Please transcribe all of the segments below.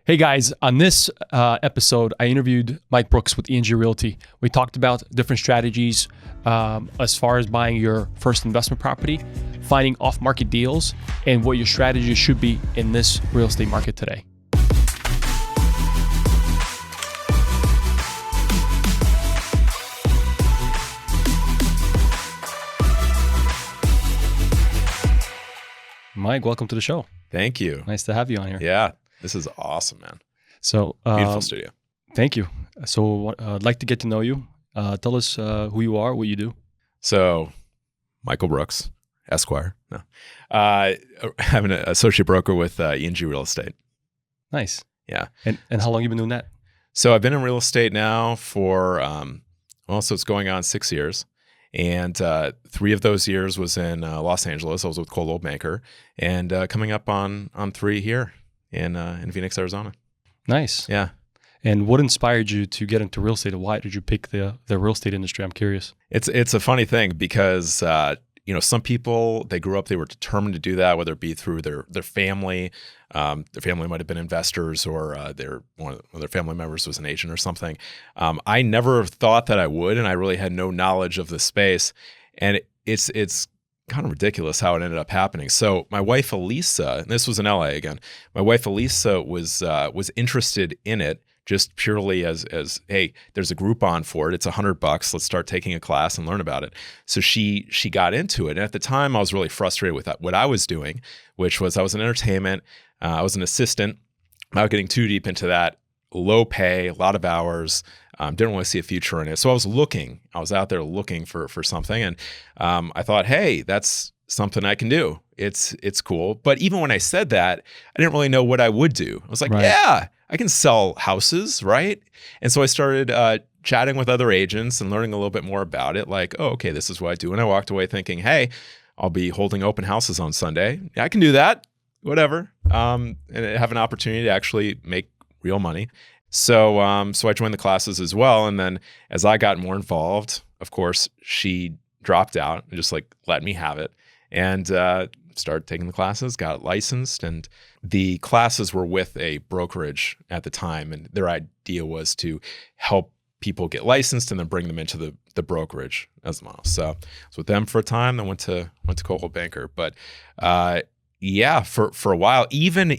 Hey guys, on this episode, I interviewed Mike Brooks with Eng Realty. We talked about different strategies as far as buying your first investment property, finding off-market deals, and what your strategy should be in this real estate market today. Mike, welcome to the show. Thank you. Nice to have you on here. Yeah, this is awesome, man. So Beautiful studio. Thank you. So I'd like to get to know you. Tell us who you are, what you do. So, Michael Brooks, Esquire. No, I'm an associate broker with Eng Real Estate. Nice. Yeah. And how long you been doing that? So I've been in real estate now for so it's going on 6 years. And 3 of those years was in Los Angeles. I was with Coldwell Banker, and coming up on 3 here in Phoenix, Arizona. Nice. Yeah. And what inspired you to get into real estate? Why did you pick the real estate industry? I'm curious. It's a funny thing because some people, they grew up, they were determined to do that, whether it be through their family. Their family might have been investors, or one of their family members was an agent or something. I never thought that I would, and I really had no knowledge of the space. And it's kind of ridiculous how it ended up happening. So my wife Elisa, and this was in LA again, my wife Elisa was interested in it just purely as hey, there's a Groupon for it. It's $100. Let's start taking a class and learn about it. So she got into it. And at the time, I was really frustrated with what I was doing, which was I was in entertainment. I was an assistant. Not getting too deep into that. Low pay, a lot of hours. Didn't really see a future in it. So I was out there looking for something. And I thought, hey, that's something I can do. It's cool. But even when I said that, I didn't really know what I would do. I was like, yeah, I can sell houses, right? And so I started chatting with other agents and learning a little bit more about it. Like, oh, okay, this is what I do. And I walked away thinking, hey, I'll be holding open houses on Sunday. Yeah, I can do that, whatever. And have an opportunity to actually make real money. So I joined the classes as well. And then as I got more involved, of course, she dropped out and just let me have it. And started taking the classes, got licensed, and the classes were with a brokerage at the time. And their idea was to help people get licensed and then bring them into the brokerage as a model. So I was with them for a time, then went to Coldwell Banker. But yeah, for a while, even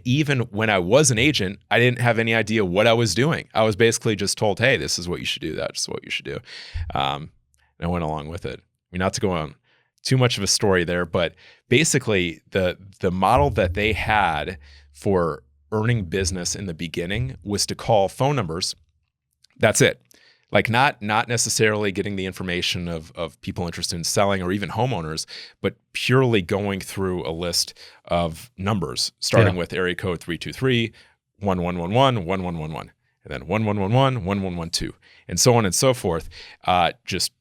when I was an agent, I didn't have any idea what I was doing. I was basically just told, hey, this is what you should do. That's what you should do. And I went along with it. I mean, not to go on too much of a story there, but basically the model that they had for earning business in the beginning was to call phone numbers. That's it. Not necessarily getting the information of people interested in selling or even homeowners, but purely going through a list of numbers, starting with area code 323, 1111, 1111, and then 1111, 1112, and so on and so forth. Just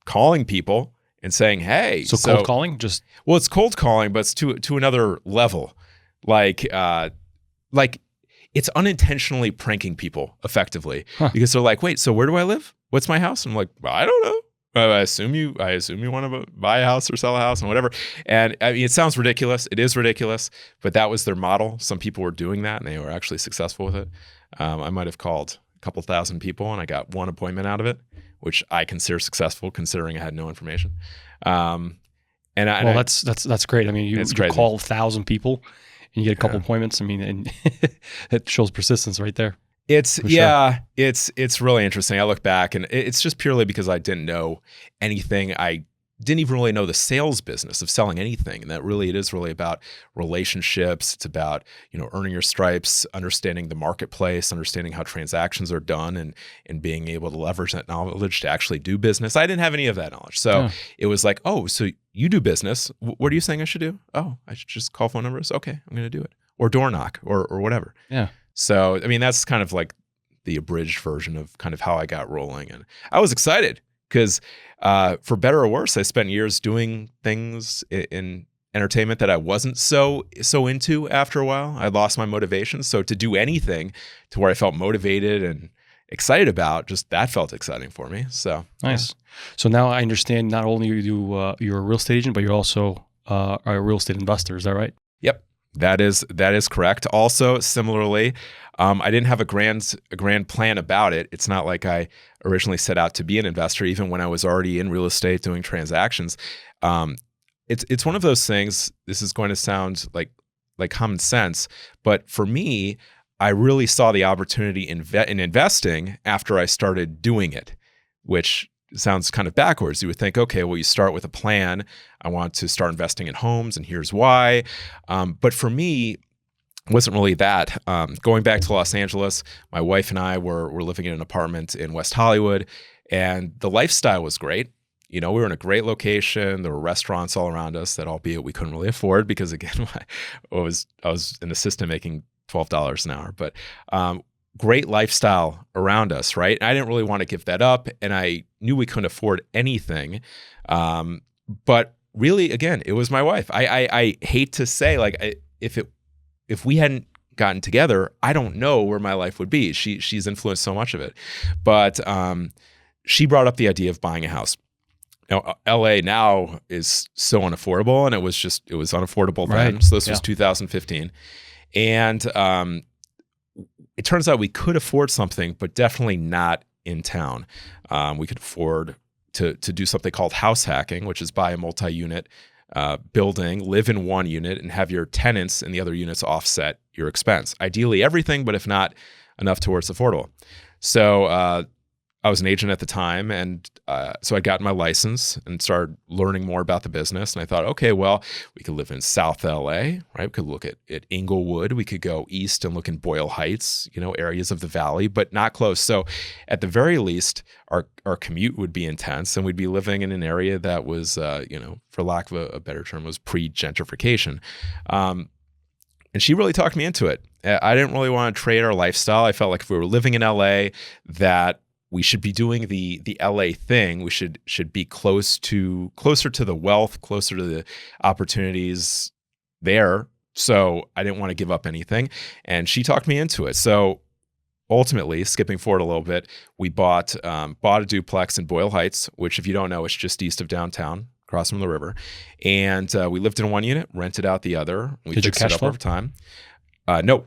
calling people and saying, hey. So cold calling? It's cold calling, but it's to another level. It's unintentionally pranking people effectively because they're like, wait, so where do I live? What's my house? And I'm like, well, I don't know. I assume you want to buy a house or sell a house and whatever. And I mean, it sounds ridiculous. It is ridiculous, but that was their model. Some people were doing that and they were actually successful with it. I might have called a couple thousand people and I got one appointment out of it, which I consider successful considering I had no information. That's great. I mean, you call 1,000 people and you get a couple appointments. I mean, and it shows persistence right there. It's really interesting. I look back and it's just purely because I didn't know anything. I didn't even really know the sales business of selling anything. And it is really about relationships. It's about, earning your stripes, understanding the marketplace, understanding how transactions are done and being able to leverage that knowledge to actually do business. I didn't have any of that knowledge. So it was like, oh, so you do business. What are you saying I should do? Oh, I should just call phone numbers. Okay, I'm going to do it. Or door knock or whatever. Yeah. So, I mean, that's kind of like the abridged version of kind of how I got rolling. And I was excited because for better or worse, I spent years doing things in entertainment that I wasn't so into after a while. I lost my motivation. So to do anything to where I felt motivated and excited about, just that felt exciting for me. So nice. Yeah. So now I understand not only you're a real estate agent, but you're also a real estate investor. Is that right? Yep. That is correct. Also, similarly, I didn't have a grand plan about it. It's not like I originally set out to be an investor, even when I was already in real estate doing transactions. It's one of those things. This is going to sound like common sense, but for me, I really saw the opportunity in investing after I started doing it, which sounds kind of backwards. You would think, okay, well, you start with a plan. I want to start investing in homes, and here's why. But for me, it wasn't really that. Going back to Los Angeles, my wife and I were living in an apartment in West Hollywood, and the lifestyle was great. We were in a great location. There were restaurants all around us that, albeit we couldn't really afford, because again, I was an assistant making $12 an hour. But great lifestyle around us, right? And I didn't really want to give that up, and I knew we couldn't afford anything. But really, again, it was my wife. I hate to say, like, if we hadn't gotten together, I don't know where my life would be. She's influenced so much of it. But she brought up the idea of buying a house. Now, LA now is so unaffordable, and it was unaffordable then. Right. So this was 2015. And it turns out we could afford something, but definitely not in town. We could afford to do something called house hacking, which is buy a multi-unit building, live in one unit, and have your tenants in the other units offset your expense. Ideally everything, but if not, enough to where it's affordable. So I was an agent at the time, and so I'd gotten my license and started learning more about the business. And I thought, okay, well, we could live in South LA, right? We could look at Inglewood. We could go east and look in Boyle Heights, areas of the valley, but not close. So at the very least, our commute would be intense, and we'd be living in an area that was, for lack of a better term, was pre-gentrification. And she really talked me into it. I didn't really want to trade our lifestyle. I felt like if we were living in LA, that we should be doing the LA thing. We should be closer to the wealth, closer to the opportunities there. So I didn't want to give up anything, and she talked me into it. So ultimately, skipping forward a little bit, we bought a duplex in Boyle Heights, which, if you don't know, is just east of downtown, across from the river. And we lived in one unit, rented out the other. We fixed it up over time. No.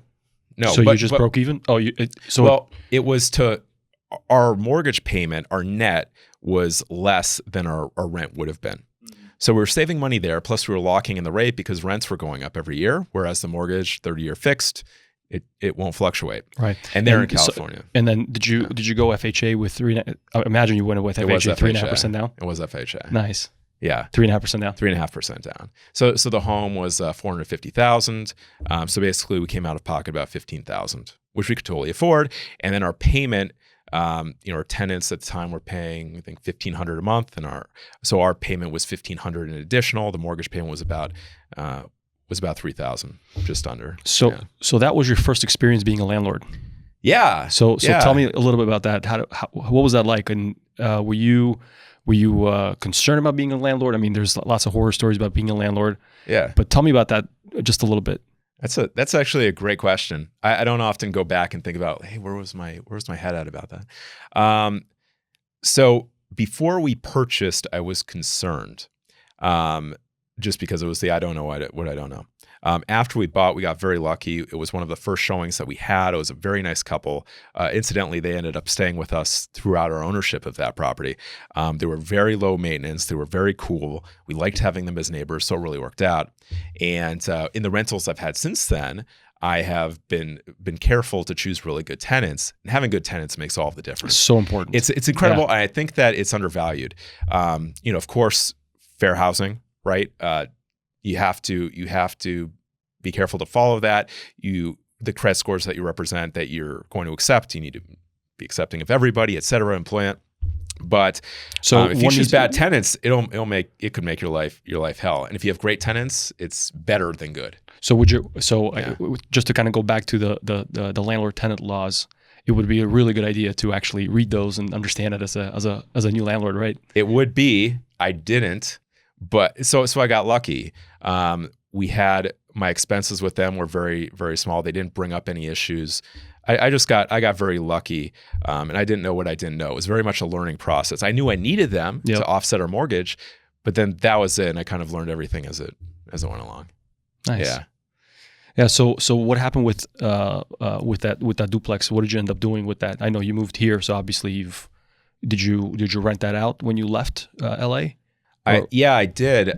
So you just broke even? Oh, it was to. Our mortgage payment, our net, was less than our rent would have been. Mm-hmm. So we were saving money there. Plus, we were locking in the rate because rents were going up every year, whereas the mortgage, 30-year fixed, it won't fluctuate. Right. And they're in California. So, and then did you go FHA with 3? I imagine you went with FHA 3.5% down. It was FHA. Nice. Yeah. 3.5% down. 3.5% down. So the home was $450,000. So basically, we came out of pocket about $15,000, which we could totally afford. And then our payment. Our tenants at the time were paying, I think, $1,500 a month, and our payment was $1,500 in additional. The mortgage payment was about $3,000, just under. So that was your first experience being a landlord. Yeah. So tell me a little bit about that. What was that like? And were you concerned about being a landlord? I mean, there's lots of horror stories about being a landlord. Yeah. But tell me about that just a little bit. That's actually a great question. I don't often go back and think about, hey, where was my head at about that? So before we purchased, I was concerned, just because it was I don't know what I don't know. After we bought, we got very lucky. It was one of the first showings that we had. It was a very nice couple. Incidentally, they ended up staying with us throughout our ownership of that property. They were very low maintenance. They were very cool. We liked having them as neighbors, so it really worked out. And in the rentals I've had since then, I have been careful to choose really good tenants. And having good tenants makes all of the difference. So important. It's incredible. Yeah. I think that it's undervalued. Of course, fair housing, right? You have to be careful to follow that. The credit scores that you represent, that you're going to accept, you need to be accepting of everybody, et cetera, employment. But if you choose bad tenants, it could make your life hell. And if you have great tenants, it's better than good. So just to kind of go back to the landlord tenant laws, it would be a really good idea to actually read those and understand it as a new landlord, right? It would be. I didn't. But so I got lucky. We had my expenses with them were very, very small. They didn't bring up any issues. I got very lucky, and I didn't know what I didn't know. It was very much a learning process. I knew I needed them to offset our mortgage, but then that was it, and I kind of learned everything as it went along. Nice. Yeah. Yeah. So what happened with that duplex? What did you end up doing with that? I know you moved here, so obviously did you rent that out when you left LA? I did.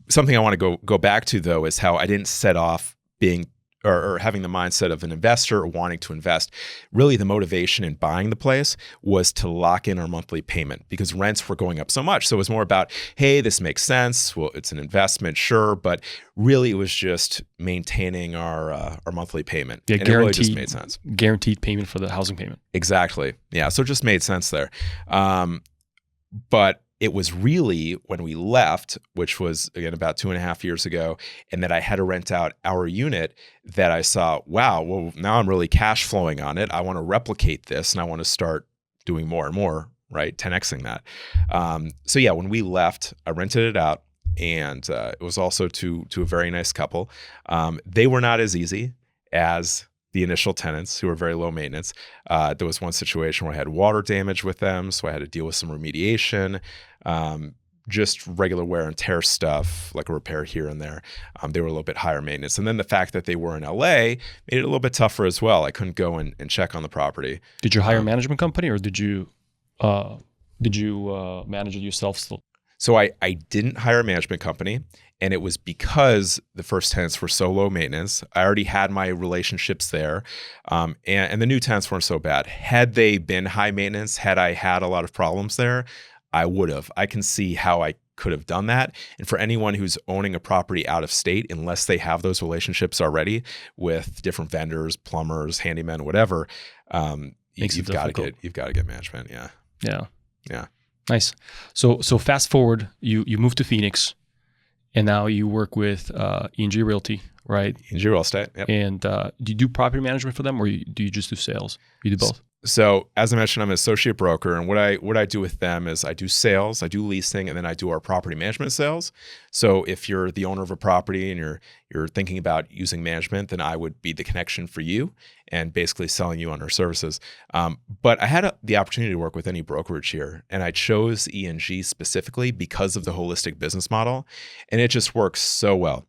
Something I want to go back to though is how I didn't set off being or having the mindset of an investor or wanting to invest. Really, the motivation in buying the place was to lock in our monthly payment because rents were going up so much. So it was more about, hey, this makes sense. Well, it's an investment, sure, but really it was just maintaining our monthly payment. Yeah, and it really just made sense. Guaranteed payment for the housing payment. Exactly. Yeah. So it just made sense there. But it was really when we left, which was again about 2.5 years ago, and that I had to rent out our unit that I saw, wow, well, now I'm really cash flowing on it. I want to replicate this and I want to start doing more and more, right? 10xing that. So yeah, when we left, I rented it out, and it was also to a very nice couple. They were not as easy as the initial tenants, who were very low maintenance. There was one situation where I had water damage with them, so I had to deal with some remediation, just regular wear and tear stuff, like a repair here and there. They were a little bit higher maintenance. And then the fact that they were in LA made it a little bit tougher as well. I couldn't go and check on the property. Did you hire a management company, or did you manage it yourself still? So I didn't hire a management company, and it was because the first tenants were so low maintenance. I already had my relationships there, and the new tenants weren't so bad. Had they been high maintenance, had I had a lot of problems there, I would have. I can see how I could have done that. And for anyone who's owning a property out of state, unless they have those relationships already with different vendors, plumbers, handymen, whatever, you've got to get management. Yeah. Yeah. Yeah. Nice. So fast forward, you moved to Phoenix, and now you work with Eng Realty, right? Eng Real Estate. Yep. And do you do property management for them, or do you just do sales? You do both. So as I mentioned, I'm an associate broker, and what I do with them is I do sales, I do leasing, and then I do our property management sales. So if you're the owner of a property and you're thinking about using management, then I would be the connection for you and basically selling you on our services. But I had the opportunity to work with any brokerage here, and I chose ENG specifically because of the holistic business model, and it just works so well.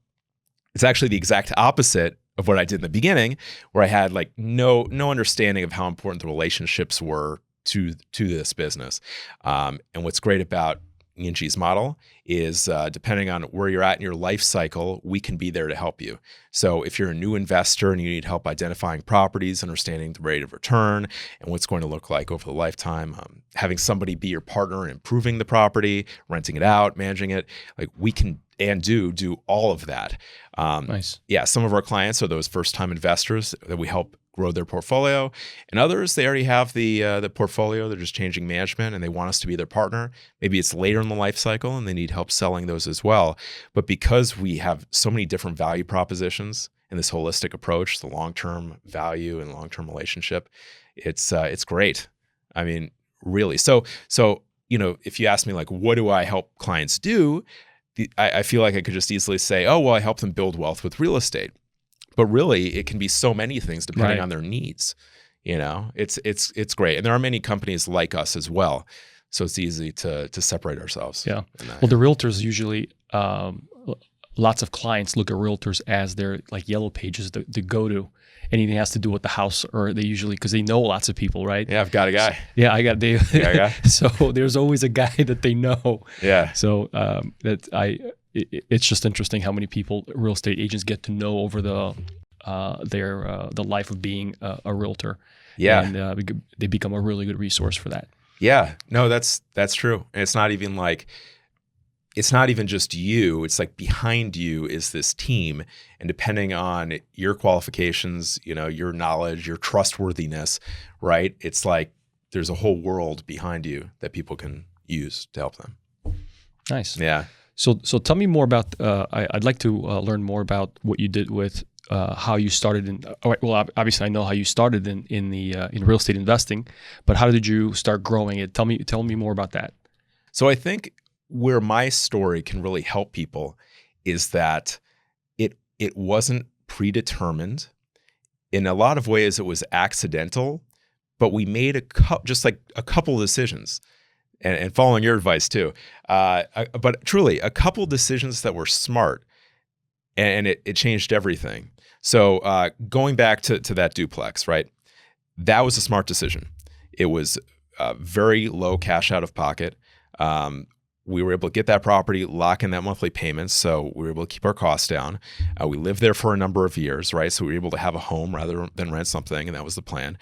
It's actually the exact opposite of what I did in the beginning, where I had like no understanding of how important the relationships were to this business. And what's great about ENG's model is depending on where you're at in your life cycle, we can be there to help you. So if you're a new investor and you need help identifying properties, understanding the rate of return and what's going to look like over the lifetime, having somebody be your partner in improving the property, renting it out, managing it, like we can and do all of that. Nice. Yeah, some of our clients are those first-time investors that we help grow their portfolio, and others, they already have the portfolio. They're just changing management, and they want us to be their partner. Maybe it's later in the life cycle, and they need help selling those as well. But because we have so many different value propositions in this holistic approach, the long-term value and long-term relationship, it's great. I mean, really. So if you ask me like, what do I help clients do? I feel like I could just easily say, oh, well, I help them build wealth with real estate. But really, it can be so many things depending on their needs. It's great. And there are many companies like us as well. So it's easy to separate ourselves. Yeah. Well, the realtors usually, lots of clients look at realtors as their like yellow pages, the go-to. Anything has to do with the house, or they usually, because they know lots of people, right? Yeah, I've got a guy. So, yeah, I got Dave. Got a guy. So there's always a guy that they know. Yeah. So it's just interesting how many people real estate agents get to know over the life of being a realtor. Yeah. And they become a really good resource for that. Yeah. No, that's true. And it's not even just you. It's like behind you is this team. And depending on your qualifications, your knowledge, your trustworthiness, right? It's like there's a whole world behind you that people can use to help them. Nice. Yeah. So tell me more about, I'd like to learn more about what you did with how you started obviously I know how you started in real estate investing, but how did you start growing it? Tell me more about that. So I think where my story can really help people is that it wasn't predetermined. In a lot of ways, it was accidental, but we made a couple of decisions, and following your advice too. But truly, a couple of decisions that were smart, and it changed everything. So going back to that duplex, right? That was a smart decision. It was very low cash out of pocket. We were able to get that property, lock in that monthly payment, so we were able to keep our costs down. We lived there for a number of years, right? So we were able to have a home rather than rent something, and that was the plan.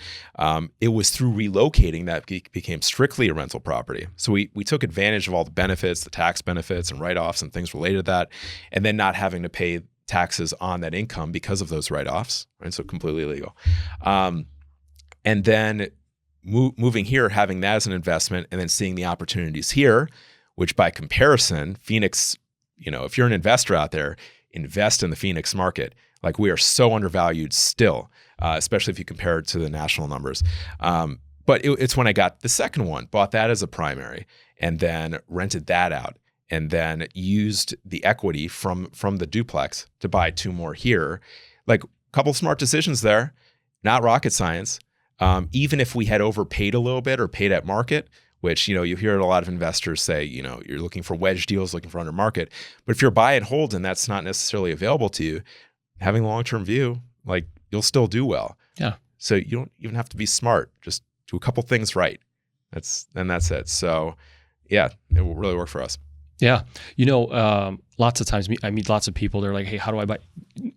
It was through relocating that became strictly a rental property. So we took advantage of all the benefits, the tax benefits and write-offs and things related to that, and then not having to pay taxes on that income because of those write-offs, right? So completely legal. And then moving here, having that as an investment, and then seeing the opportunities here, which by comparison, Phoenix, if you're an investor out there, invest in the Phoenix market. Like, we are so undervalued still, especially if you compare it to the national numbers. But it's when I got the second one, bought that as a primary, and then rented that out, and then used the equity from the duplex to buy 2 more here. Like, a couple smart decisions there, not rocket science. Even if we had overpaid a little bit or paid at market, which, you hear a lot of investors say, you're looking for wedge deals, looking for under market. But if you're buy and hold and that's not necessarily available to you, having a long-term view, like, you'll still do well. Yeah. So you don't even have to be smart. Just do a couple things right. That's it. So yeah, it will really work for us. Yeah. Lots of times I meet lots of people. They're like, hey, how do I buy?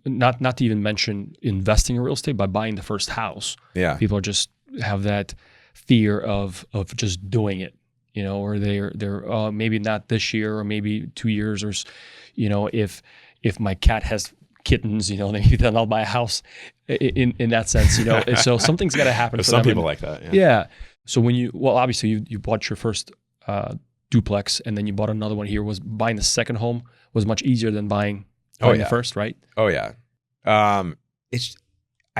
Not to even mention investing in real estate, by buying the first house. Yeah. People just have that fear of just doing it, or they're maybe not this year or maybe 2 years, or, if my cat has kittens, then I'll buy a house in that sense, So something's got to happen. There's some people like that. Yeah. So obviously you bought your first duplex, and then you bought another one here. Was buying the second home was much easier than buying the first, right? Oh yeah.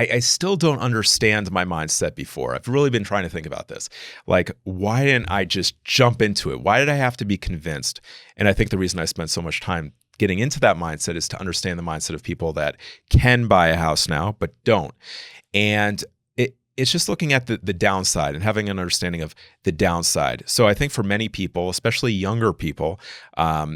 I still don't understand my mindset before. I've really been trying to think about this. Like, why didn't I just jump into it? Why did I have to be convinced? And I think the reason I spent so much time getting into that mindset is to understand the mindset of people that can buy a house now, but don't. And it's just looking at the downside and having an understanding of the downside. So I think for many people, especially younger people, a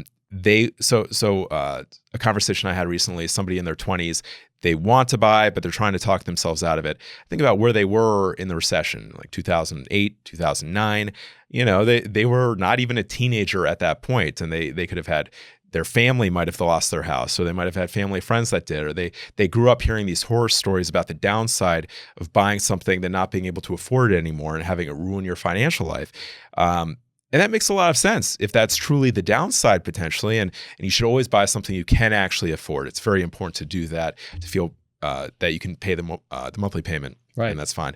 conversation I had recently, somebody in their 20s, they want to buy, but they're trying to talk themselves out of it. Think about where they were in the recession, like 2008, 2009. They were not even a teenager at that point, and they could have had, their family might have lost their house, or they might have had family friends that did, or they grew up hearing these horror stories about the downside of buying something, then not being able to afford it anymore and having it ruin your financial life. And that makes a lot of sense if that's truly the downside potentially. And you should always buy something you can actually afford. It's very important to do that, to feel that you can pay the monthly payment, right? And that's fine.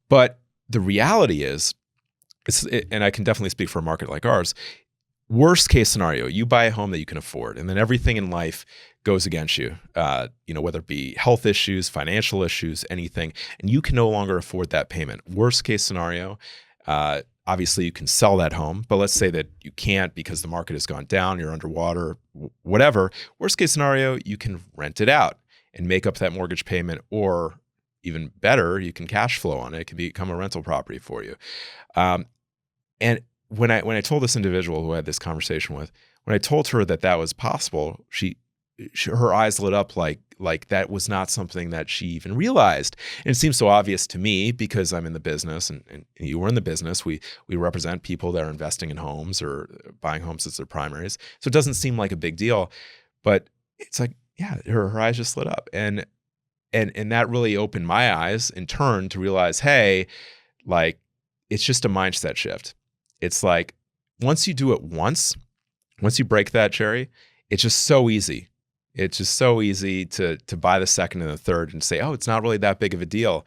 But the reality is, and I can definitely speak for a market like ours, worst case scenario, you buy a home that you can afford, and then everything in life goes against you, whether it be health issues, financial issues, anything, and you can no longer afford that payment. Worst case scenario, obviously you can sell that home, but let's say that you can't because the market has gone down, you're underwater, whatever. Worst case scenario, you can rent it out and make up that mortgage payment, or even better, you can cash flow on it. It can become a rental property for you. And when I told this individual who I had this conversation with, when I told her that was possible, her eyes lit up like that was not something that she even realized. And it seems so obvious to me because I'm in the business, and you were in the business. We represent people that are investing in homes or buying homes as their primaries. So it doesn't seem like a big deal, but it's like, yeah, her eyes just lit up. And that really opened my eyes in turn to realize, hey, like, it's just a mindset shift. It's like, once you do it once you break that cherry, it's just so easy. It's just so easy to buy the second and the third and say, oh, it's not really that big of a deal.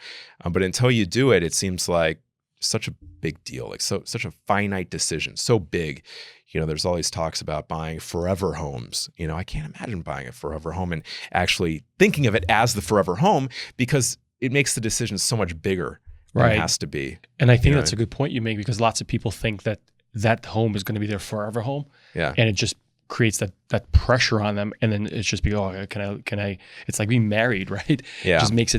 But until you do it, it seems like such a big deal, like such a finite decision, so big. There's all these talks about buying forever homes. I can't imagine buying a forever home and actually thinking of it as the forever home, because it makes the decision so much bigger. Right. It has to be. And I think that's a good point you make, because lots of people think that home is going to be their forever home. Yeah. And it just creates that pressure on them. And then it's just can I, it's like being married, right? Yeah. It just makes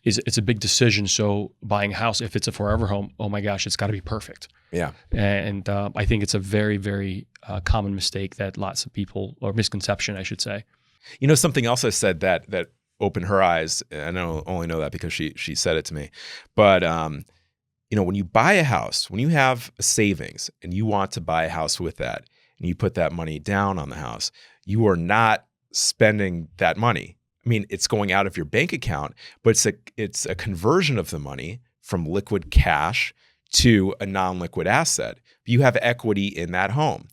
it's a big decision. So buying a house, if it's a forever home, oh my gosh, it's got to be perfect. Yeah. And I think it's a very, very common mistake that lots of people, or misconception, I should say. Something else I said that opened her eyes. And I only know that because she said it to me. But when you buy a house, when you have a savings and you want to buy a house with that, and you put that money down on the house, you are not spending that money. I mean, it's going out of your bank account, but it's a conversion of the money from liquid cash to a non-liquid asset. You have equity in that home.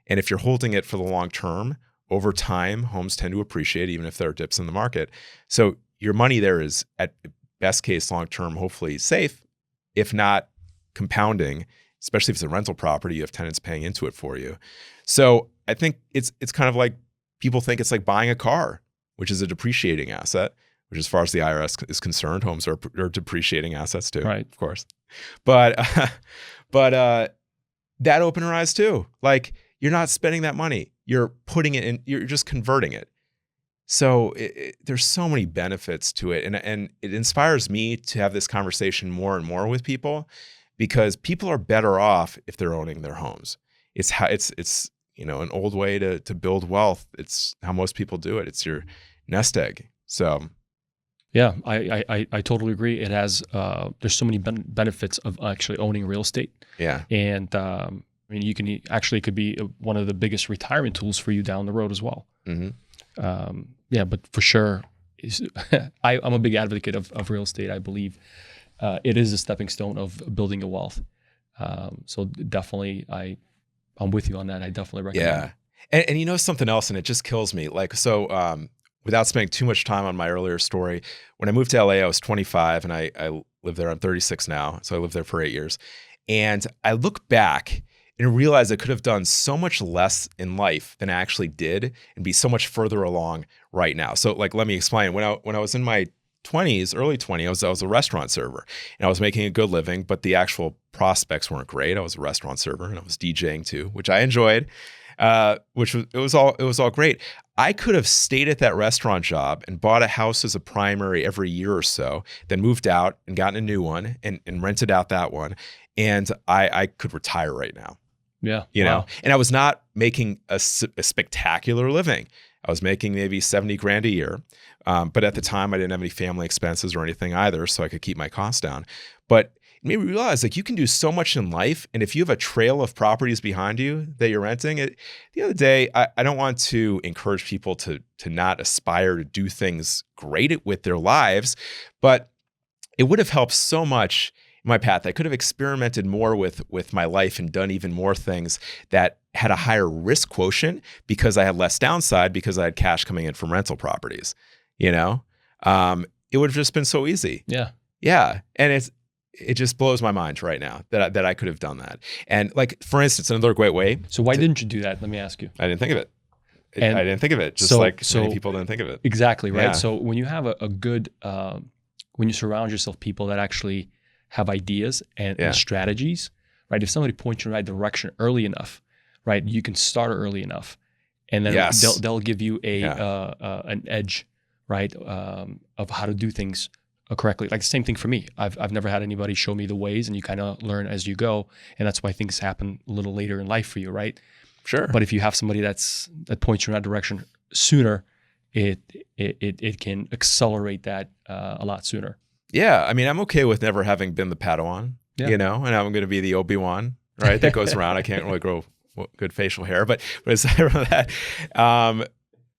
And if you're holding it for the long term, over time, homes tend to appreciate even if there are dips in the market. So your money there is at best case long term, hopefully safe, if not compounding, especially if it's a rental property, you have tenants paying into it for you. So I think it's kind of like people think it's like buying a car, which is a depreciating asset, which as far as the IRS is concerned, homes are depreciating assets too, right? Of course. But that opened her eyes too. Like, you're not spending that money. You're putting it in, you're just converting it. So there's so many benefits to it. And it inspires me to have this conversation more and more with people, because people are better off if they're owning their homes. It's an old way to build wealth. It's how most people do it. It's your nest egg. So yeah, I totally agree. It has there's so many benefits of actually owning real estate. Yeah. And I mean, you can actually, it could be one of the biggest retirement tools for you down the road as well. Mm-hmm. Yeah, but for sure, I'm a big advocate of real estate. I believe it is a stepping stone of building a wealth. So definitely, I'm with you on that. I definitely recommend it. And something else, and it just kills me. Like, so without spending too much time on my earlier story, when I moved to LA, I was 25 and I lived there. I'm 36 now. So I lived there for 8 years. And I look back and realize I could have done so much less in life than I actually did and be so much further along right now. So like, let me explain. When I was in my 20s, early 20s, I was a restaurant server and I was making a good living, but the actual prospects weren't great. I was a restaurant server and I was DJing too, which I enjoyed, it was all great. I could have stayed at that restaurant job and bought a house as a primary every year or so, then moved out and gotten a new one and rented out that one. And I could retire right now. Yeah. You know, and I was not making a spectacular living. I was making maybe 70 grand a year. But at the time I didn't have any family expenses or anything either, so I could keep my costs down. But it made me realize, like, you can do so much in life. And if you have a trail of properties behind you that you're renting, the other day, I don't want to encourage people to not aspire to do things great with their lives, but it would have helped so much my path. I could have experimented more with my life and done even more things that had a higher risk quotient because I had less downside because I had cash coming in from rental properties. It would have just been so easy. Yeah. Yeah. And it just blows my mind right now that I could have done that. And like, for instance, another great way. So why didn't you do that? Let me ask you. I didn't think of it. I didn't think of it. Just like many people didn't think of it. Exactly. Right. Yeah. So when you have a good, when you surround yourself people that actually have ideas and strategies, right? If somebody points you in the right direction early enough, right, you can start early enough, and then they'll give you an edge, right, of how to do things correctly. Like the same thing for me. I've never had anybody show me the ways, and you kind of learn as you go, and that's why things happen a little later in life for you, right? Sure. But if you have somebody that points you in that direction sooner, it can accelerate that a lot sooner. Yeah, I mean, I'm okay with never having been the Padawan, and I'm going to be the Obi-Wan, right? That goes around. I can't really grow good facial hair, but aside from that,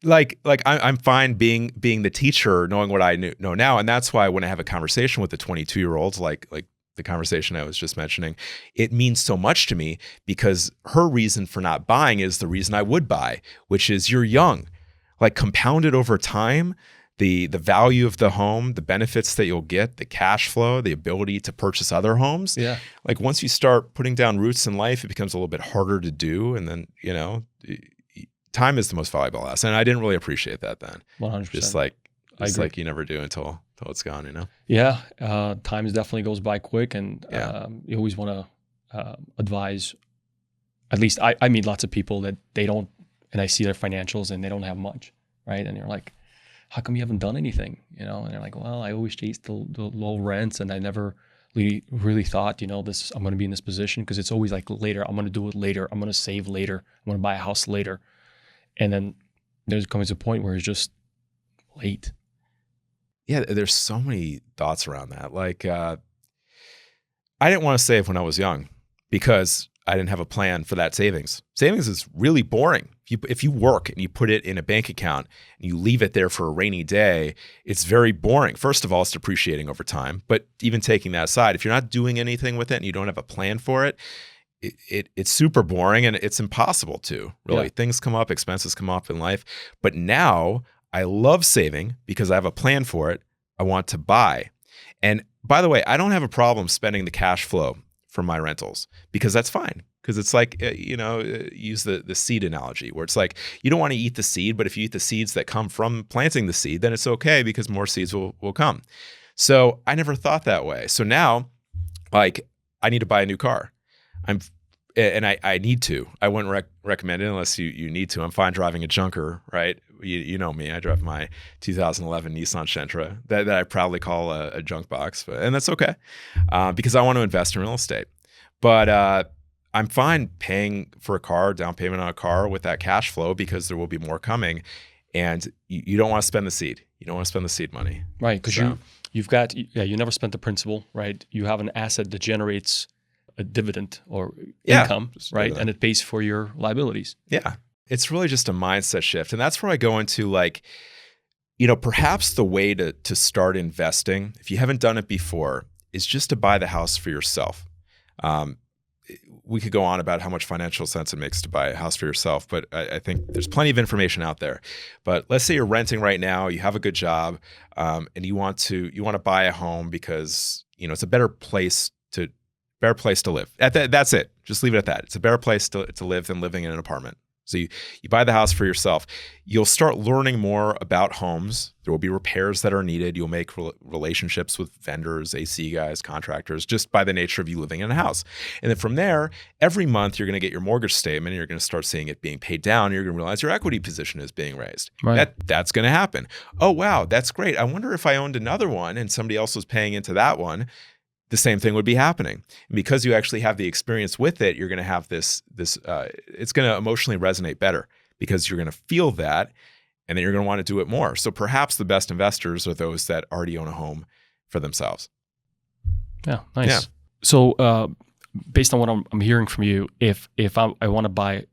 I'm fine being the teacher, knowing what I know now, and that's why when I have a conversation with the 22-year-olds, like the conversation I was just mentioning, it means so much to me because her reason for not buying is the reason I would buy, which is you're young, like compounded over time. The value of the home, the benefits that you'll get, the cash flow, the ability to purchase other homes. Yeah. Like once you start putting down roots in life, it becomes a little bit harder to do. And then, time is the most valuable asset. And I didn't really appreciate that then. 100%. Just like you never do until it's gone, Yeah. Time definitely goes by quick. And you always want to advise, at least I meet lots of people that they don't, and I see their financials and they don't have much, right? And you're like, how come you haven't done anything? And they're like, well, I always chased the low rents and I never really thought, I'm going to be in this position because it's always like later, I'm going to do it later. I'm going to save later. I'm going to buy a house later. And then there's comes a point where it's just late. Yeah, there's so many thoughts around that. Like, I didn't want to save when I was young because I didn't have a plan for that savings. Savings is really boring. If you work and you put it in a bank account and you leave it there for a rainy day, it's very boring. First of all, it's depreciating over time. But even taking that aside, if you're not doing anything with it and you don't have a plan for it, it's super boring and it's impossible to really. Yeah. Things come up, expenses come up in life. But now I love saving because I have a plan for it. I want to buy. And by the way, I don't have a problem spending the cash flow from my rentals because that's fine. Because it's like, use the seed analogy where it's like, you don't want to eat the seed, but if you eat the seeds that come from planting the seed, then it's okay because more seeds will come. So I never thought that way. So now, like, I need to buy a new car. I need to. I wouldn't recommend it unless you need to. I'm fine driving a junker, right? You know me. I drive my 2011 Nissan Sentra that I proudly call a junk box, and that's okay because I want to invest in real estate. But I'm fine paying for a car, down payment on a car with that cash flow because there will be more coming, and you don't want to spend the seed. You don't want to spend the seed money, right? Because you never spent the principal, right? You have an asset that generates a dividend or income, right? And it pays for your liabilities. Yeah. It's really just a mindset shift. And that's where I go into like, perhaps the way to start investing, if you haven't done it before, is just to buy the house for yourself. We could go on about how much financial sense it makes to buy a house for yourself, but I think there's plenty of information out there. But let's say you're renting right now, you have a good job, and you want to buy a home because it's a better place to live. That's it. Just leave it at that. It's a better place to live than living in an apartment. So you buy the house for yourself. You'll start learning more about homes. There will be repairs that are needed. You'll make relationships with vendors, AC guys, contractors, just by the nature of you living in a house. And then from there, every month you're going to get your mortgage statement and you're going to start seeing it being paid down. You're going to realize your equity position is being raised. Right. That's going to happen. Oh, wow, that's great. I wonder if I owned another one and somebody else was paying into that one, the same thing would be happening. And because you actually have the experience with it, you're going to have this it's going to emotionally resonate better because you're going to feel that and then you're going to want to do it more. So perhaps the best investors are those that already own a home for themselves. Yeah, nice. Yeah. So based on what I'm hearing from you, if I want to buy,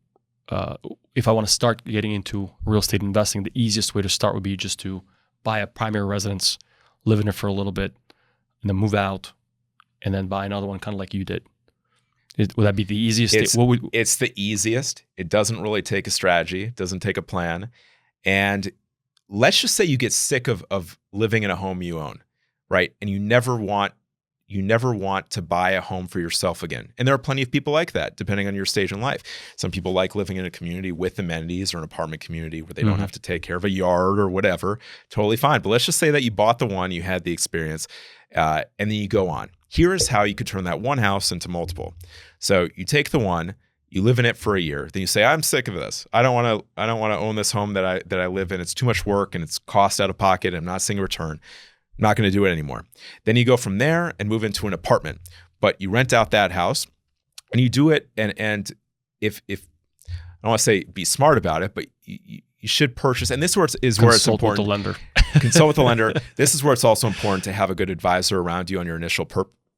if I want to start getting into real estate investing, the easiest way to start would be just to buy a primary residence, live in it for a little bit, and then move out, and then buy another one, kind of like you did. Would that be the easiest? It's the easiest. It doesn't really take a strategy. It doesn't take a plan. And let's just say you get sick of living in a home you own, right? And you never want to buy a home for yourself again. And there are plenty of people like that, depending on your stage in life. Some people like living in a community with amenities or an apartment community where they don't have to take care of a yard or whatever. Totally fine. But let's just say that you bought the one, you had the experience, and then you go on. Here is how you could turn that one house into multiple. So you take the one, you live in it for a year, then you say, I'm sick of this. I don't want to own this home that I live in. It's too much work and it's cost out of pocket. I'm not seeing a return. I'm not going to do it anymore. Then you go from there and move into an apartment, but you rent out that house and you do it. And if I don't want to say be smart about it, but you should purchase. And this is where it's important. Consult with the lender. Consult with the lender. This is where it's also important to have a good advisor around you on your initial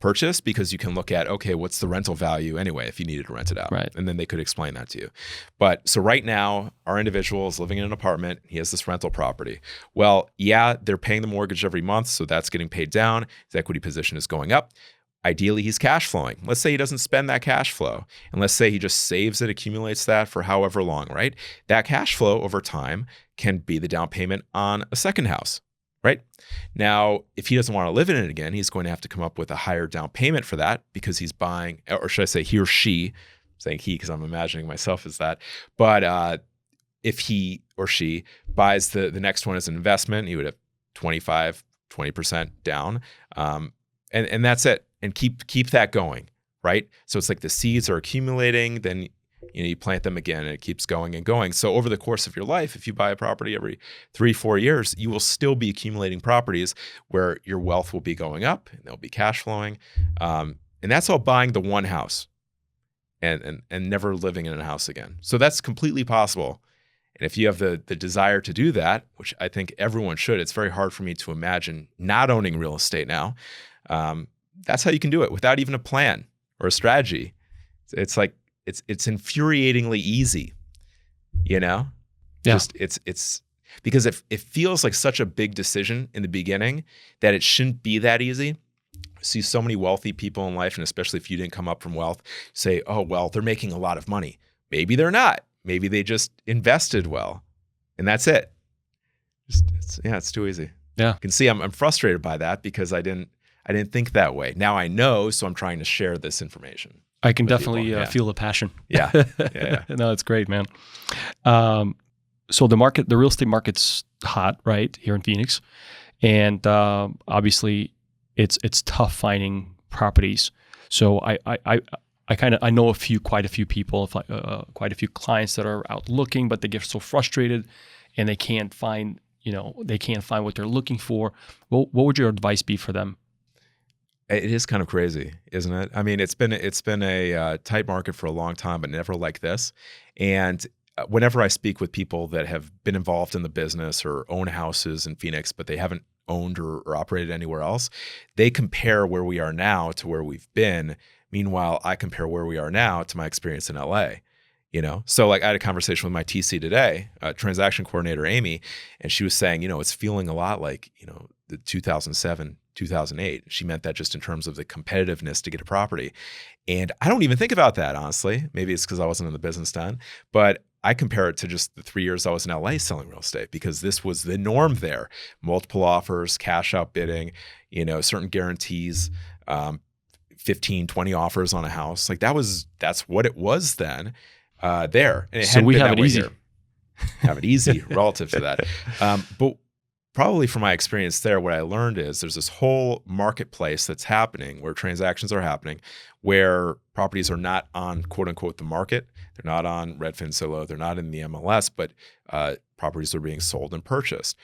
purchase, because you can look at, okay, what's the rental value anyway if you needed to rent it out? Right. And then they could explain that to you. But so right now, our individual is living in an apartment. He has this rental property. Well, yeah, they're paying the mortgage every month, so that's getting paid down. His equity position is going up. Ideally, he's cash flowing. Let's say he doesn't spend that cash flow. And let's say he just saves it, accumulates that for however long, right? That cash flow over time can be the down payment on a second house, right? Now, if he doesn't want to live in it again, he's going to have to come up with a higher down payment for that because he's buying, or should I say he or she, I'm saying he because I'm imagining myself as that. But if he or she buys the next one as an investment, he would have 20% down. And that's it. And keep that going, right? So it's like the seeds are accumulating, then you plant them again and it keeps going and going. So over the course of your life, if you buy a property every 3-4 years, you will still be accumulating properties where your wealth will be going up and they'll be cash flowing. And that's all buying the one house and never living in a house again. So that's completely possible. And if you have the desire to do that, which I think everyone should, it's very hard for me to imagine not owning real estate now. That's how you can do it without even a plan or a strategy. It's like it's infuriatingly easy, you know? Yeah. Just it's because it feels like such a big decision in the beginning that it shouldn't be that easy. I see so many wealthy people in life, and especially if you didn't come up from wealth, say, oh, well, they're making a lot of money. Maybe they're not. Maybe they just invested well, and that's it. It's too easy. Yeah. You can see I'm frustrated by that because I didn't think that way. Now I know, so I'm trying to share this information. I can definitely feel the passion. Yeah. No, it's great, man. So the real estate market's hot, right, here in Phoenix, and obviously it's tough finding properties. So I know quite a few people, quite a few clients that are out looking, but they get so frustrated and they can't find what they're looking for. What would your advice be for them? It is kind of crazy, isn't it? I mean, it's been a tight market for a long time, but never like this. And whenever I speak with people that have been involved in the business or own houses in Phoenix, but they haven't owned or operated anywhere else, they compare where we are now to where we've been. Meanwhile, I compare where we are now to my experience in LA. So like I had a conversation with my TC today, transaction coordinator Amy, and she was saying, it's feeling a lot like, the 2007, 2008. She meant that just in terms of the competitiveness to get a property. And I don't even think about that, honestly. Maybe it's because I wasn't in the business then, but I compare it to just the 3 years I was in LA selling real estate because this was the norm there. Multiple offers, cash out bidding, certain guarantees, 15, 20 offers on a house. Like that's what it was then. There. And so we have it easy. Have it easy relative to that. But probably from my experience there, what I learned is there's this whole marketplace that's happening where transactions are happening, where properties are not on quote unquote the market. They're not on Redfin, Zillow. They're not in the MLS, but properties are being sold and purchased.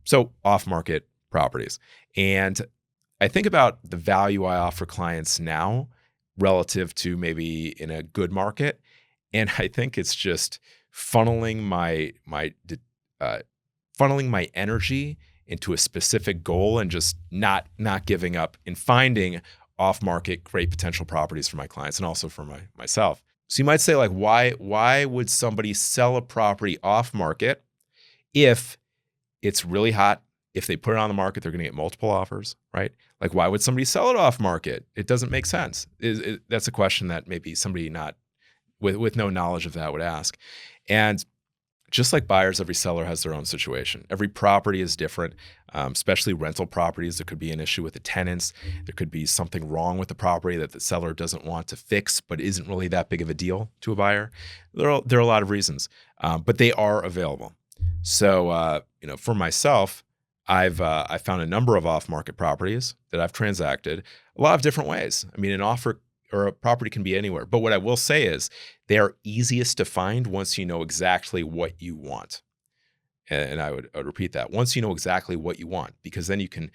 So off-market properties. And I think about the value I offer clients now relative to maybe in a good market. And I think it's just funneling my energy into a specific goal and just not giving up and finding off-market great potential properties for my clients and also for myself. So you might say, like, why would somebody sell a property off-market if it's really hot? If they put it on the market, they're going to get multiple offers, right? Like, why would somebody sell it off-market? It doesn't make sense. That's a question that maybe somebody not with no knowledge of that would ask. And just like buyers, every seller has their own situation. Every property is different, especially rental properties. There could be an issue with the tenants. There could be something wrong with the property that the seller doesn't want to fix, but isn't really that big of a deal to a buyer. There are a lot of reasons, but they are available. So, for myself, I've found a number of off-market properties that I've transacted a lot of different ways. I mean, an offer or a property can be anywhere. But what I will say is they are easiest to find once you know exactly what you want. And I would repeat that. Once you know exactly what you want, because then you can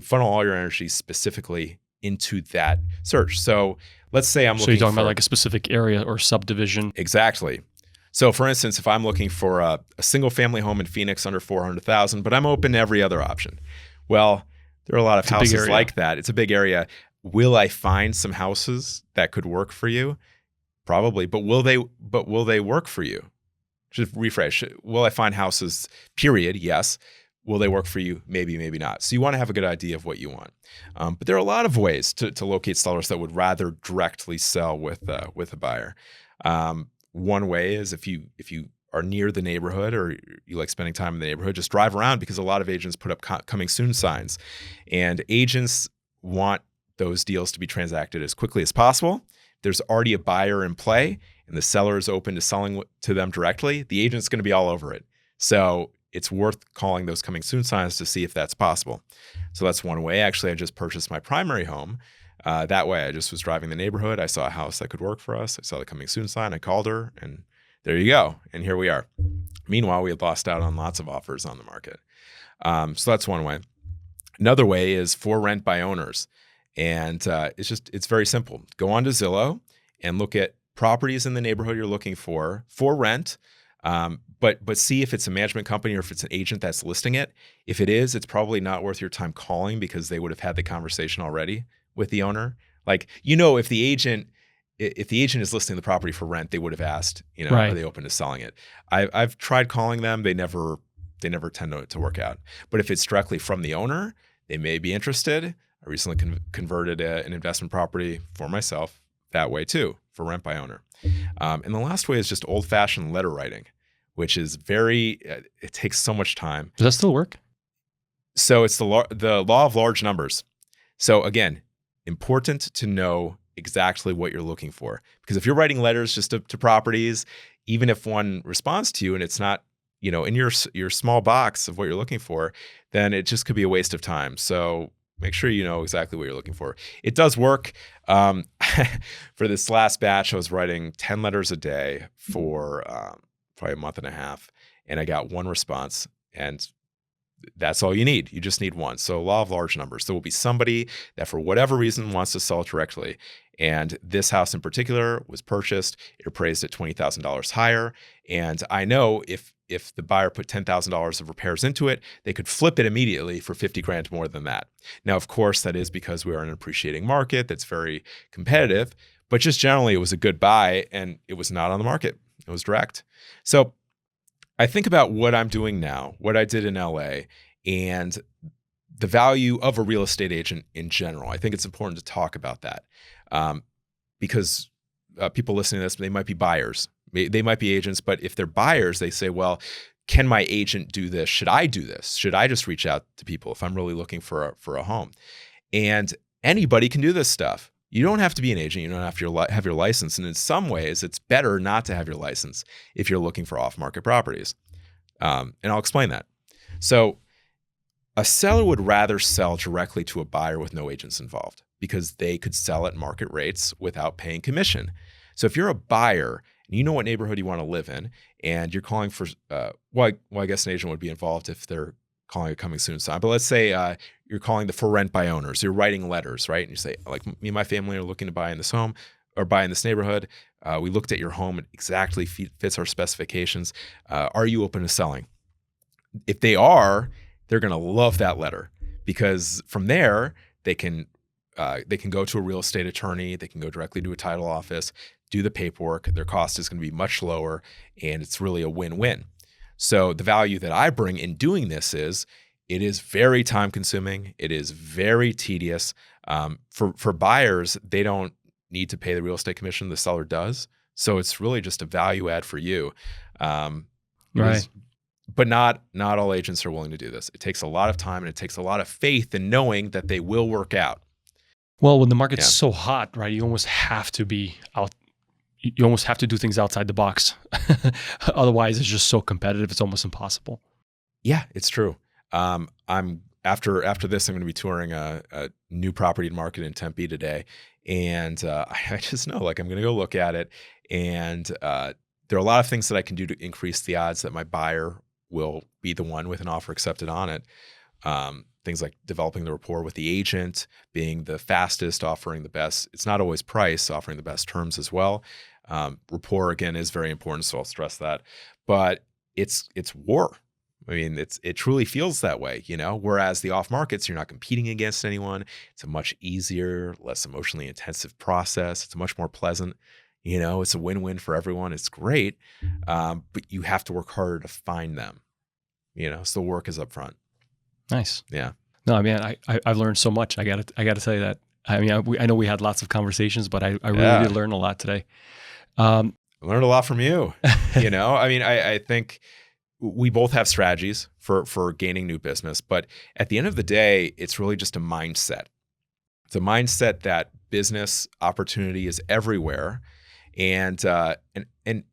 funnel all your energy specifically into that search. So let's say I'm looking So you're talking about like a specific area or subdivision? Exactly. So for instance, if I'm looking for a single family home in Phoenix under $400,000, but I'm open to every other option. Well, there are a lot of houses like that. It's a big area. Will I find some houses that could work for you? Probably, but will they work for you? Just refresh. Will I find houses, period? Yes. Will they work for you? Maybe, maybe not. So you want to have a good idea of what you want. But there are a lot of ways to locate sellers that would rather directly sell with a buyer. One way is if you are near the neighborhood or you like spending time in the neighborhood, just drive around because a lot of agents put up coming soon signs. And agents want those deals to be transacted as quickly as possible. There's already a buyer in play and the seller is open to selling to them directly, the agent's going to be all over it. So it's worth calling those coming soon signs to see if that's possible. So that's one way. Actually, I just purchased my primary home. That way, I just was driving the neighborhood. I saw a house that could work for us. I saw the coming soon sign. I called her and there you go. And here we are. Meanwhile, we had lost out on lots of offers on the market. So that's one way. Another way is for rent by owners. And it's very simple. Go on to Zillow and look at properties in the neighborhood you're looking for rent. But see if it's a management company or if it's an agent that's listing it. If it is, it's probably not worth your time calling because they would have had the conversation already with the owner. Like, if the agent is listing the property for rent, they would have asked, Right. are they open to selling it? I've tried calling them. They never tend to work out. But if it's directly from the owner, they may be interested. I recently converted an investment property for myself that way too, for rent by owner. And the last way is just old-fashioned letter writing, which is it takes so much time. Does that still work? So it's the law of large numbers. So again, important to know exactly what you're looking for. Because if you're writing letters just to properties, even if one responds to you and it's not, in your small box of what you're looking for, then it just could be a waste of time. So make sure you know exactly what you're looking for. It does work. For this last batch, I was writing 10 letters a day for probably a month and a half, and I got one response, and that's all you need. You just need one. So law of large numbers. There will be somebody that for whatever reason wants to sell it directly. And this house in particular was purchased. It appraised at $20,000 higher. And I know if the buyer put $10,000 of repairs into it, they could flip it immediately for $50,000 more than that. Now, of course, that is because we are in an appreciating market that's very competitive, but just generally it was a good buy and it was not on the market. It was direct. So I think about what I'm doing now, what I did in LA, and the value of a real estate agent in general. I think it's important to talk about that because people listening to this, they might be buyers. They might be agents, but if they're buyers, they say, well, can my agent do this? Should I do this? Should I just reach out to people if I'm really looking for a home? And anybody can do this stuff. You don't have to be an agent. You don't have to have your license. And in some ways, it's better not to have your license if you're looking for off-market properties. And I'll explain that. So a seller would rather sell directly to a buyer with no agents involved because they could sell at market rates without paying commission. So if you're a buyer and you know what neighborhood you want to live in and you're calling for, I guess an agent would be involved if they're calling a coming soon sign. But let's say you're calling the for rent by owners. You're writing letters, right? And you say, like, me and my family are looking to buy in this home or buy in this neighborhood. We looked at your home. It exactly fits our specifications. Are you open to selling? If they are, they're going to love that letter because from there, they can go to a real estate attorney. They can go directly to a title office, do the paperwork. Their cost is going to be much lower, and it's really a win-win. So the value that I bring in doing this is it is very time consuming. It is very tedious. For buyers, they don't need to pay the real estate commission. The seller does. So it's really just a value add for you. Right. But not all agents are willing to do this. It takes a lot of time and it takes a lot of faith in knowing that they will work out. Well, when the market's so hot, right, you almost have to be out. You almost have to do things outside the box. Otherwise, it's just so competitive. It's almost impossible. Yeah, it's true. I'm after this, I'm going to be touring a new property market in Tempe today. And I just know, like, I'm going to go look at it. And there are a lot of things that I can do to increase the odds that my buyer will be the one with an offer accepted on it. Things like developing the rapport with the agent, being the fastest, offering the best. It's not always price, offering the best terms as well. Rapport, again, is very important, so I'll stress that. But it's war. I mean, it truly feels that way, whereas the off markets, you're not competing against anyone. It's a much easier, less emotionally intensive process. It's much more pleasant. It's a win-win for everyone. It's great. But you have to work harder to find them, so the work is up front. Nice. Yeah. No, I mean, I've learned so much. I got to tell you that. I mean, I know we had lots of conversations, but I really did learn a lot today. I learned a lot from you. I mean, I think we both have strategies for gaining new business, but at the end of the day, it's really just a mindset. It's a mindset that business opportunity is everywhere, and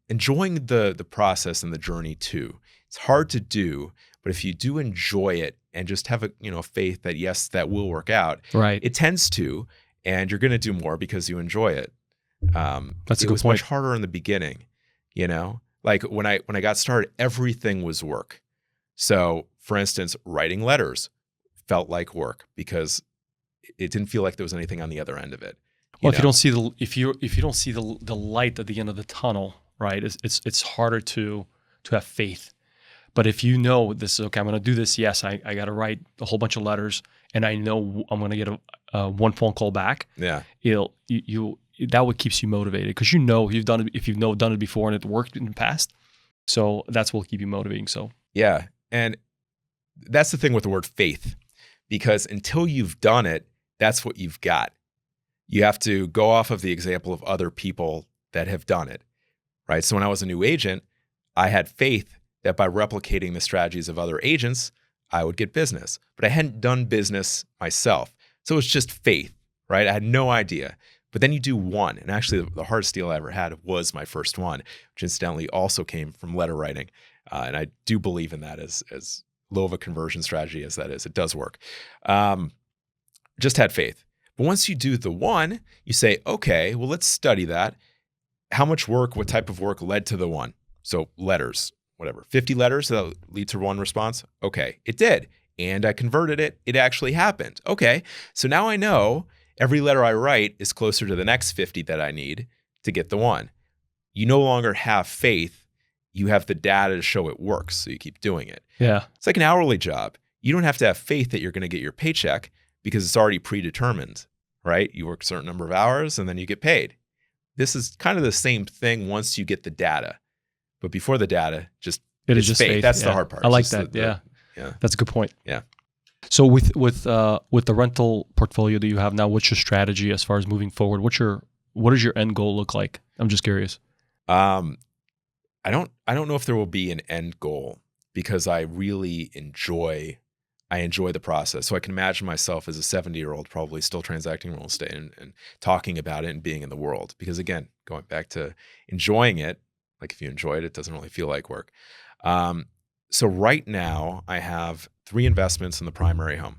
enjoying the process and the journey too. It's hard to do, but if you do enjoy it and just have a faith that yes, that will work out, right? It tends to, and you're going to do more because you enjoy it. That's a good It was point. much harder in the beginning, Like when I got started, everything was work. So, for instance, writing letters felt like work because it didn't feel like there was anything on the other end of it. Well, if you don't see the light at the end of the tunnel, right? It's harder to to have faith. But if you know this is okay, I'm going to do this. Yes, I got to write a whole bunch of letters, and I know I'm going to get a one phone call back. Yeah. That what keeps you motivated, because you know you've done it. If you've done it before and it worked in the past, so that's what will keep you motivating. So yeah, and that's the thing with the word faith, because until you've done it, that's what you've got. You have to go off of the example of other people that have done it, right? So when I was a new agent, I had faith that by replicating the strategies of other agents, I would get business. But I hadn't done business myself. So it was just faith, right? I had no idea. But then you do one. And actually, the hardest deal I ever had was my first one, which incidentally also came from letter writing. And I do believe in that as low of a conversion strategy as that is. It does work. Just had faith. But once you do the one, you say, okay, well, let's study that. How much work, what type of work led to the one? So letters, whatever, 50 letters that lead to one response. Okay, it did. And I converted it. It actually happened. Okay, so now I know every letter I write is closer to the next 50 that I need to get the one. You no longer have faith. You have the data to show it works. So you keep doing it. yeah, It's like an hourly job. You don't have to have faith that you're going to get your paycheck because it's already predetermined, right? You work a certain number of hours and then you get paid. This is kind of the same thing once you get the data. But before the data, it is just faith. That's yeah. the hard part. I like Just that. yeah. That's a good point. Yeah. So with the rental portfolio that you have now, what's your strategy as far as moving forward? What does your end goal look like? I'm just curious. I don't know if there will be an end goal, because I really enjoy the process. So I can imagine myself as a 70-year-old probably still transacting real estate and talking about it and being in the world. Because again, going back to enjoying it, like if you enjoy it, it doesn't really feel like work. So right now I have 3 investments in the primary home.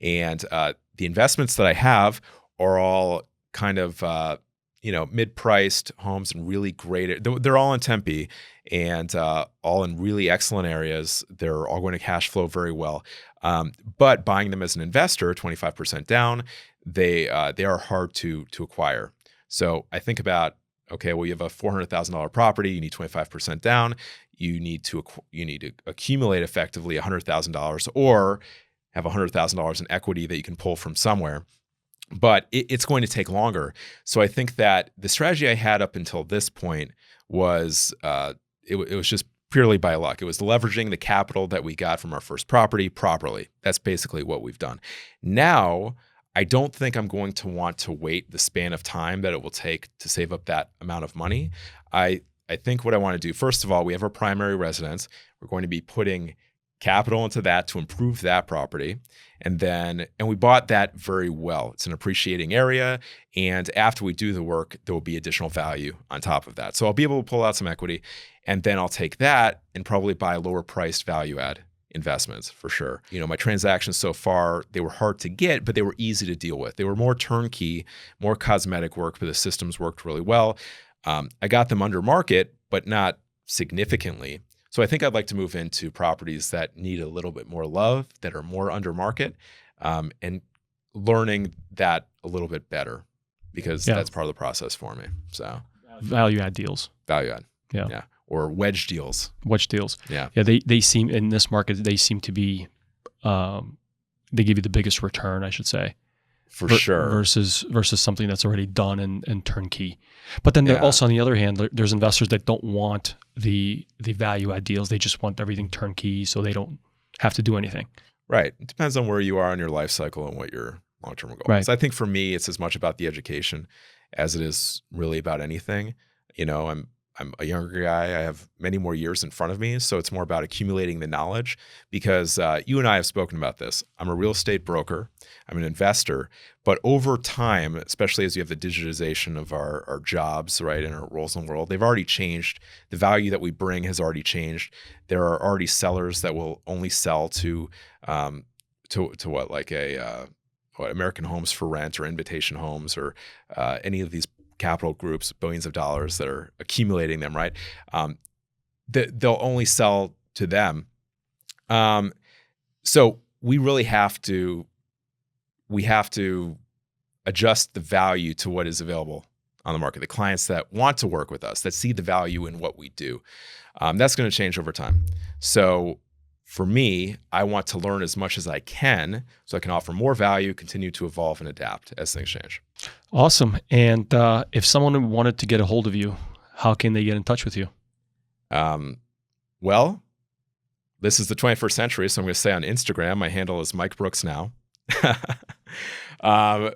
And the investments that I have are all kind of mid-priced homes and really great. They're all in Tempe and all in really excellent areas. They're all going to cash flow very well. But buying them as an investor, 25% down, they are hard to acquire. So I think about, okay, well, you have a $400,000 property, you need 25% down. You need to accumulate effectively $100,000 or have $100,000 in equity that you can pull from somewhere. But it's going to take longer. So I think that the strategy I had up until this point was it was just purely by luck. It was leveraging the capital that we got from our first property properly. That's basically what we've done. Now, I don't think I'm going to want to wait the span of time that it will take to save up that amount of money. I think what I want to do, first of all, we have our primary residence. We're going to be putting capital into that to improve that property. And we bought that very well. It's an appreciating area. And after we do the work, there will be additional value on top of that. So I'll be able to pull out some equity, and then I'll take that and probably buy lower priced value add investments for sure. My transactions so far, they were hard to get, but they were easy to deal with. They were more turnkey, more cosmetic work, but the systems worked really well. I got them under market, but not significantly. So I think I'd like to move into properties that need a little bit more love, that are more under market, and learning that a little bit better, because that's part of the process for me. So value add deals. Value add. Yeah. Or wedge deals. Wedge deals. Yeah. Yeah. They seem, in this market, they seem to be, they give you the biggest return, I should say. For sure. Versus something that's already done and turnkey. But then also on the other hand, there's investors that don't want the value add deals. They just want everything turnkey, so they don't have to do anything. Right. It depends on where you are in your life cycle and what your long-term goal is. Right. I think for me, it's as much about the education as it is really about anything. I'm a younger guy. I have many more years in front of me. So it's more about accumulating the knowledge, because you and I have spoken about this. I'm a real estate broker. I'm an investor. But over time, especially as you have the digitization of our jobs, right, and our roles in the world, they've already changed. The value that we bring has already changed. There are already sellers that will only sell to what, like American Homes for Rent or Invitation Homes or any of these capital groups, billions of dollars that are accumulating them, right? They'll only sell to them. So we really have to adjust the value to what is available on the market, the clients that want to work with us, that see the value in what we do. That's going to change over time. So for me, I want to learn as much as I can so I can offer more value, continue to evolve and adapt as things change. Awesome. And if someone wanted to get a hold of you, how can they get in touch with you? Well, this is the 21st century, so I'm going to say on Instagram, my handle is Mike Brooks Now. But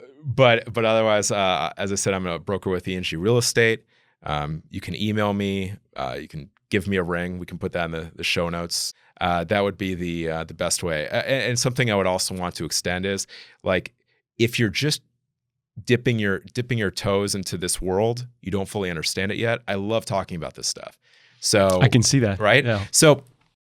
otherwise, as I said, I'm a broker with Eng Real Estate. You can email me. You can give me a ring. We can put that in the show notes. That would be the best way. And something I would also want to extend is, like, if you're just dipping your toes into this world, you don't fully understand it yet. I love talking about this stuff. So I can see that. Right? Yeah. So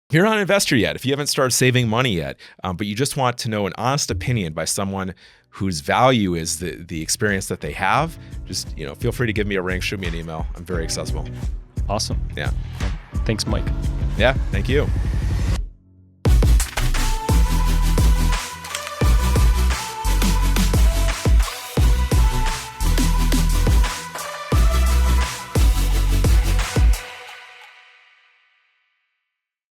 if you're not an investor yet, if you haven't started saving money yet, but you just want to know an honest opinion by someone whose value is the experience that they have, just feel free to give me a ring, shoot me an email. I'm very accessible. Awesome. Yeah. Thanks, Mike. Yeah. Thank you.